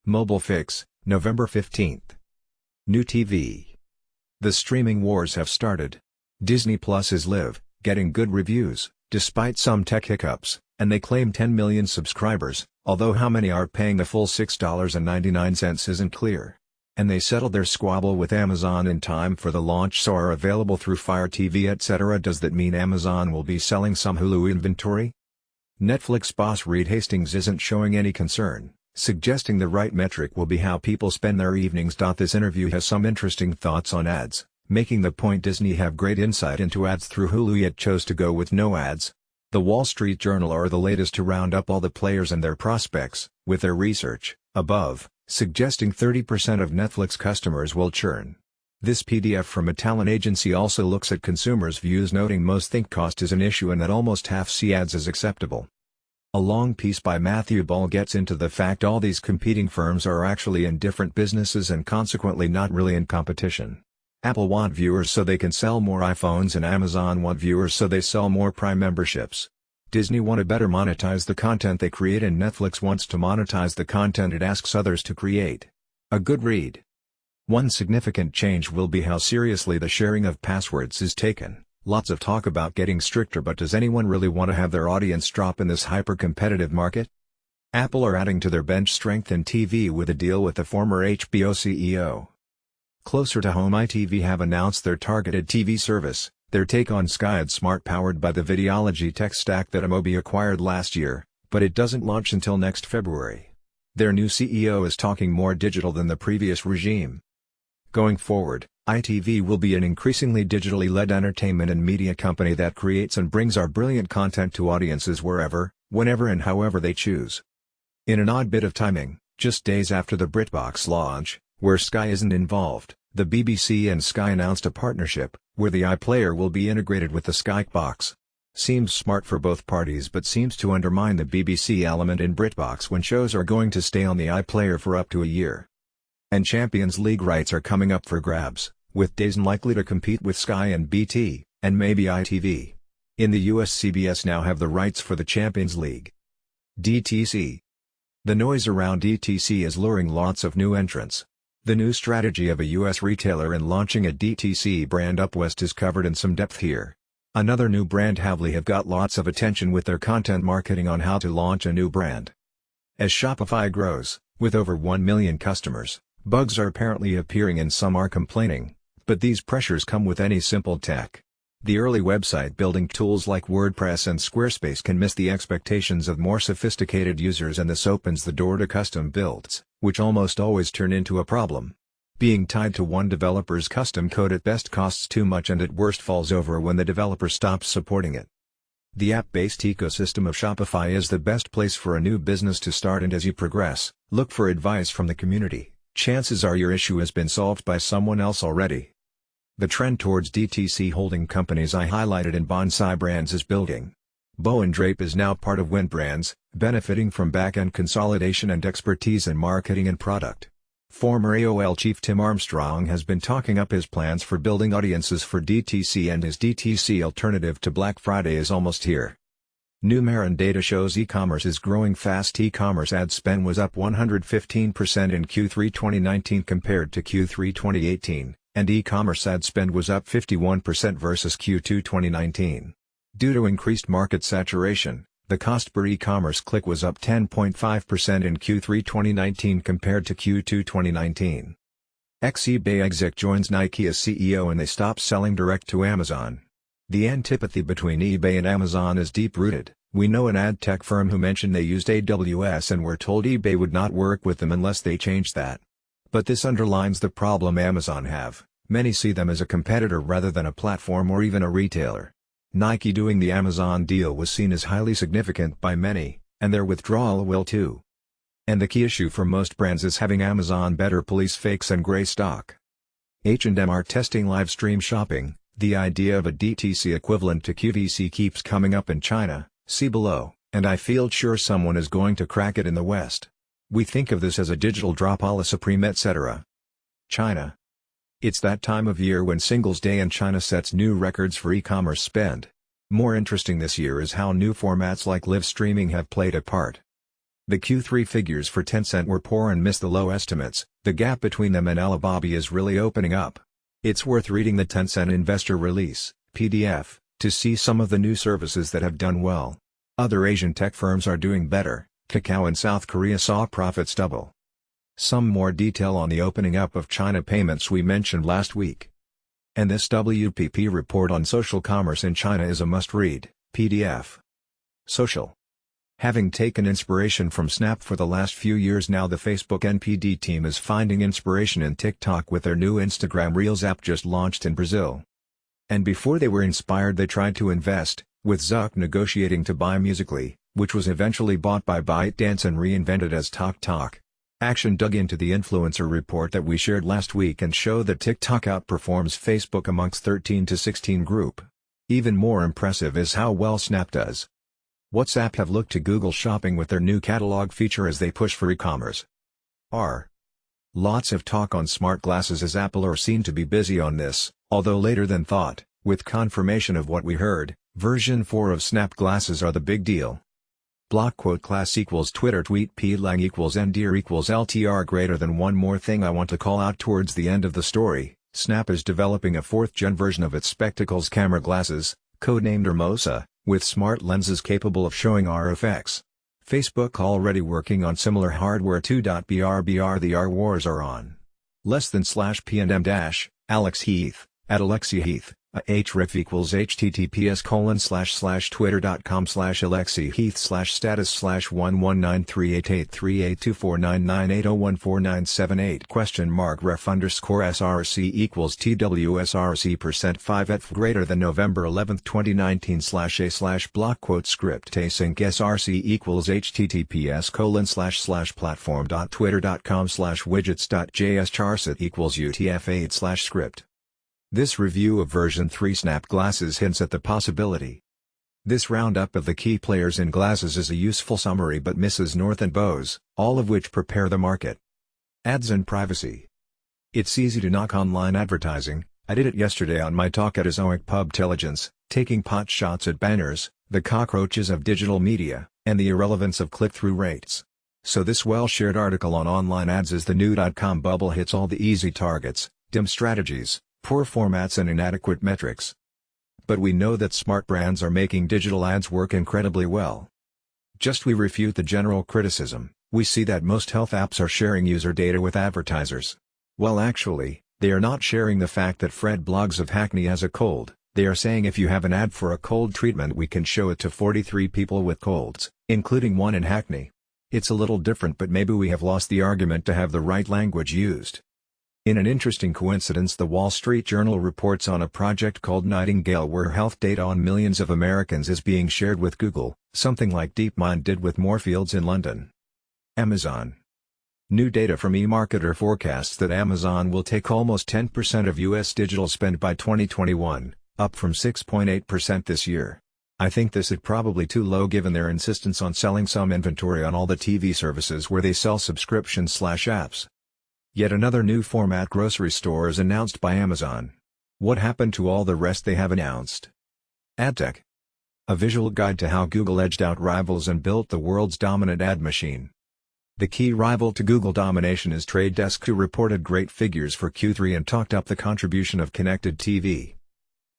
Mobile Fix, November 15. New TV. The streaming wars have started. Disney Plus is live, getting good reviews, despite some tech hiccups, and they claim 10 million subscribers, although how many are paying the full $6.99 isn't clear. And they settled their squabble with Amazon in time for the launch, so are available through Fire TV etc. Does that mean Amazon will be selling some Hulu inventory? Netflix boss Reed Hastings isn't showing any concern, suggesting the right metric will be how people spend their evenings. This interview has some interesting thoughts on ads, making the point Disney have great insight into ads through Hulu yet chose to go with no ads. The Wall Street Journal are the latest to round up all the players and their prospects, with their research, above, suggesting 30% of Netflix customers will churn. This PDF from a talent agency also looks at consumers' views, noting most think cost is an issue and that almost half see ads as acceptable. A long piece by Matthew Ball gets into the fact all these competing firms are actually in different businesses and consequently not really in competition. Apple want viewers so they can sell more iPhones and Amazon want viewers so they sell more Prime memberships. Disney want to better monetize the content they create and Netflix wants to monetize the content it asks others to create. A good read. One significant change will be how seriously the sharing of passwords is taken. Lots of talk about getting stricter, but does anyone really want to have their audience drop in this hyper-competitive market? Apple are adding to their bench strength in TV with a deal with the former HBO CEO. Closer to home, ITV have announced their targeted TV service, their take on Sky AdSmart powered by the Videology tech stack that Amobee acquired last year, but it doesn't launch until next February. Their new CEO is talking more digital than the previous regime. Going forward, ITV will be an increasingly digitally led entertainment and media company that creates and brings our brilliant content to audiences wherever, whenever and however they choose. In an odd bit of timing, just days after the BritBox launch, where Sky isn't involved, the BBC and Sky announced a partnership, where the iPlayer will be integrated with the Sky box. Seems smart for both parties but seems to undermine the BBC element in BritBox when shows are going to stay on the iPlayer for up to a year. And Champions League rights are coming up for grabs, with DAZN likely to compete with Sky and BT, and maybe ITV. In the US, CBS now have the rights for the Champions League. DTC. The noise around DTC is luring lots of new entrants. The new strategy of a US retailer in launching a DTC brand up west is covered in some depth here. Another new brand, Havli, have got lots of attention with their content marketing on how to launch a new brand. As Shopify grows, with over 1 million customers, bugs are apparently appearing and some are complaining, but these pressures come with any simple tech. The early website building tools like WordPress and Squarespace can miss the expectations of more sophisticated users, and this opens the door to custom builds, which almost always turn into a problem. Being tied to one developer's custom code at best costs too much and at worst falls over when the developer stops supporting it. The app-based ecosystem of Shopify is the best place for a new business to start, and as you progress, look for advice from the community. Chances are your issue has been solved by someone else already. The trend towards DTC holding companies I highlighted in Bonsai Brands is building. Bowen Drape is now part of Wint Brands, benefiting from back-end consolidation and expertise in marketing and product. Former AOL chief Tim Armstrong has been talking up his plans for building audiences for DTC, and his DTC alternative to Black Friday is almost here. Numeron data shows e-commerce is growing fast. E-commerce ad spend was up 115% in Q3 2019 compared to Q3 2018, and e-commerce ad spend was up 51% versus Q2 2019. Due to increased market saturation, the cost per e-commerce click was up 10.5% in Q3 2019 compared to Q2 2019. Ex-eBay exec joins Nike as CEO and they stop selling direct to Amazon. The antipathy between eBay and Amazon is deep-rooted. We know an ad tech firm who mentioned they used AWS and were told eBay would not work with them unless they changed that. But this underlines the problem Amazon have. Many see them as a competitor rather than a platform or even a retailer. Nike doing the Amazon deal was seen as highly significant by many, and their withdrawal will too. And the key issue for most brands is having Amazon better police fakes and gray stock. H&M are testing live stream shopping. The idea of a DTC equivalent to QVC keeps coming up in China, see below, and I feel sure someone is going to crack it in the West. We think of this as a digital drop a la Supreme etc. China. It's that time of year when Singles Day in China sets new records for e-commerce spend. More interesting this year is how new formats like live streaming have played a part. The Q3 figures for Tencent were poor and missed the low estimates. The gap between them and Alibaba is really opening up. It's worth reading the Tencent investor release, PDF, to see some of the new services that have done well. Other Asian tech firms are doing better. Kakao in South Korea saw profits double. Some more detail on the opening up of China payments we mentioned last week. And this WPP report on social commerce in China is a must-read, PDF. Social. Having taken inspiration from Snap for the last few years now, the Facebook NPD team is finding inspiration in TikTok with their new Instagram Reels app just launched in Brazil. And before they were inspired, they tried to invest, with Zuck negotiating to buy Musical.ly, which was eventually bought by ByteDance and reinvented as TokTok. Action dug into the influencer report that we shared last week and showed that TikTok outperforms Facebook amongst 13 to 16 group. Even more impressive is how well Snap does. WhatsApp have looked to Google Shopping with their new catalog feature as they push for e-commerce. Lots of talk on smart glasses as Apple are seen to be busy on this, although later than thought, with confirmation of what we heard, version 4 of Snap glasses are the big deal. Block quote class equals Twitter tweet p lang equals ndir equals LTR greater than. One more thing I want to call out towards the end of the story, Snap is developing a 4th-gen version of its spectacles camera glasses, codenamed Hermosa, with smart lenses capable of showing RFX. Facebook already working on similar hardware too. BRBR The R wars are on. Less than /P&M dash, Alex Heath, at Alexia Heath, href equals https://twitter.com/alexiaheath/status/1193883824998014978 equals TWSRC%5f greater than November 11, 2019/a/block quote script async src equals https://platform.twitter.com/widgets.js charset equals utf8/script. This review of version 3 Snap glasses hints at the possibility. This roundup of the key players in glasses is a useful summary but misses North and Bose, all of which prepare the market. Ads and privacy. It's easy to knock online advertising. I did it yesterday on my talk at Ezoic Pubtelligence, taking pot shots at banners, the cockroaches of digital media, and the irrelevance of click-through rates. So this well-shared article on online ads as the new.com bubble hits all the easy targets, dim strategies, poor formats and inadequate metrics. But we know that smart brands are making digital ads work incredibly well. Just we refute the general criticism, we see that most health apps are sharing user data with advertisers. Well, actually, they are not sharing the fact that Fred blogs of Hackney has a cold. They are saying if you have an ad for a cold treatment we can show it to 43 people with colds, including one in Hackney. It's a little different, but maybe we have lost the argument to have the right language used. In an interesting coincidence, the Wall Street Journal reports on a project called Nightingale where health data on millions of Americans is being shared with Google, something like DeepMind did with Moorfields in London. Amazon. New data from eMarketer forecasts that Amazon will take almost 10% of U.S. digital spend by 2021, up from 6.8% this year. I think this is probably too low given their insistence on selling some inventory on all the TV services where they sell subscriptions/apps. Yet another new format grocery store is announced by Amazon. What happened to all the rest they have announced? AdTech. A visual guide to how Google edged out rivals and built the world's dominant ad machine. The key rival to Google domination is Trade Desk, who reported great figures for Q3 and talked up the contribution of connected TV.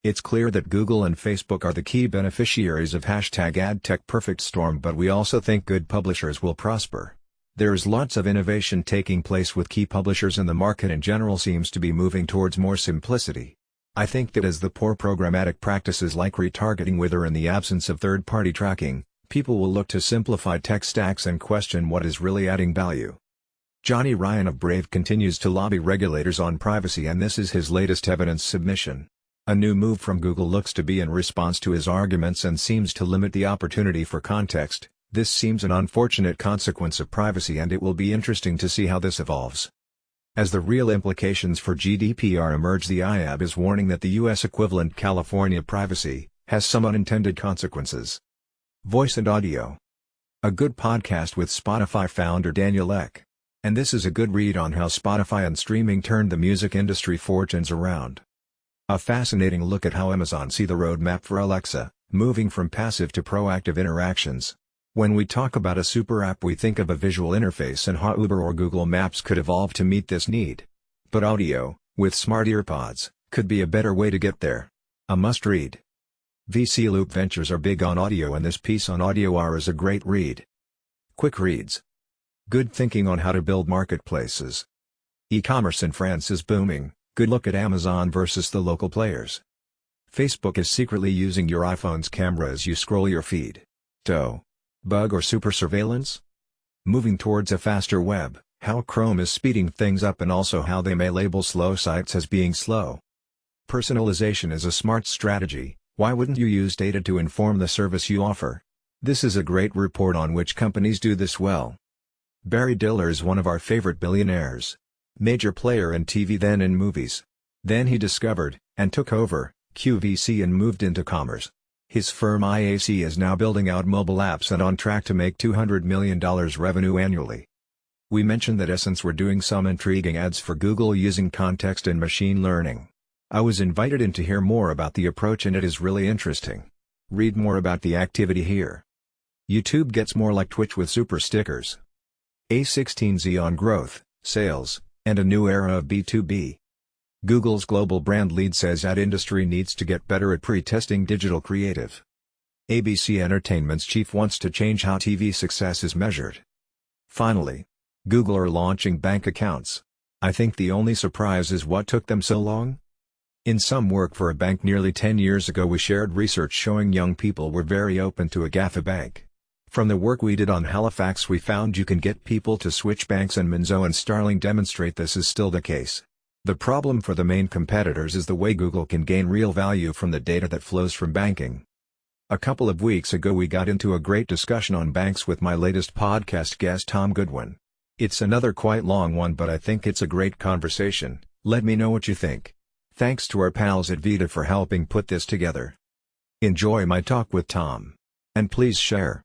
It's clear that Google and Facebook are the key beneficiaries of #AdTech perfect storm, but we also think good publishers will prosper. There is lots of innovation taking place with key publishers, and the market in general seems to be moving towards more simplicity. I think that as the poor programmatic practices like retargeting wither in the absence of third-party tracking, people will look to simplify tech stacks and question what is really adding value. Johnny Ryan of Brave continues to lobby regulators on privacy, and this is his latest evidence submission. A new move from Google looks to be in response to his arguments and seems to limit the opportunity for context. This seems an unfortunate consequence of privacy, and it will be interesting to see how this evolves. As the real implications for GDPR emerge, the IAB is warning that the U.S. equivalent California privacy has some unintended consequences. Voice and audio. A good podcast with Spotify founder Daniel Ek. And this is a good read on how Spotify and streaming turned the music industry fortunes around. A fascinating look at how Amazon see the roadmap for Alexa, moving from passive to proactive interactions. When we talk about a super app, we think of a visual interface, and how Uber or Google Maps could evolve to meet this need. But audio, with smart earpods, could be a better way to get there. A must-read. VC Loop Ventures are big on audio, and this piece on Audio R is a great read. Quick reads. Good thinking on how to build marketplaces. E-commerce in France is booming. Good look at Amazon versus the local players. Facebook is secretly using your iPhone's camera as you scroll your feed. Bug or super surveillance? Moving towards a faster web, how Chrome is speeding things up, and also how they may label slow sites as being slow. Personalization is a smart strategy. Why wouldn't you use data to inform the service you offer? This is a great report on which companies do this well. Barry Diller is one of our favorite billionaires. Major player in TV, then in movies. Then he discovered, and took over, QVC and moved into commerce. His firm IAC is now building out mobile apps and on track to make $200 million revenue annually. We mentioned that Essence were doing some intriguing ads for Google using context and machine learning. I was invited in to hear more about the approach, and it is really interesting. Read more about the activity here. YouTube gets more like Twitch with super stickers. A16Z on growth, sales, and a new era of B2B. Google's global brand lead says ad industry needs to get better at pre-testing digital creative. ABC Entertainment's chief wants to change how TV success is measured. Finally, Google are launching bank accounts. I think the only surprise is what took them so long. In some work for a bank nearly 10 years ago, we shared research showing young people were very open to a GAFA bank. From the work we did on Halifax, we found you can get people to switch banks, and Monzo and Starling demonstrate this is still the case. The problem for the main competitors is the way Google can gain real value from the data that flows from banking. A couple of weeks ago we got into a great discussion on banks with my latest podcast guest Tom Goodwin. It's another quite long one, but I think it's a great conversation. Let me know what you think. Thanks to our pals at Vita for helping put this together. Enjoy my talk with Tom. And please share.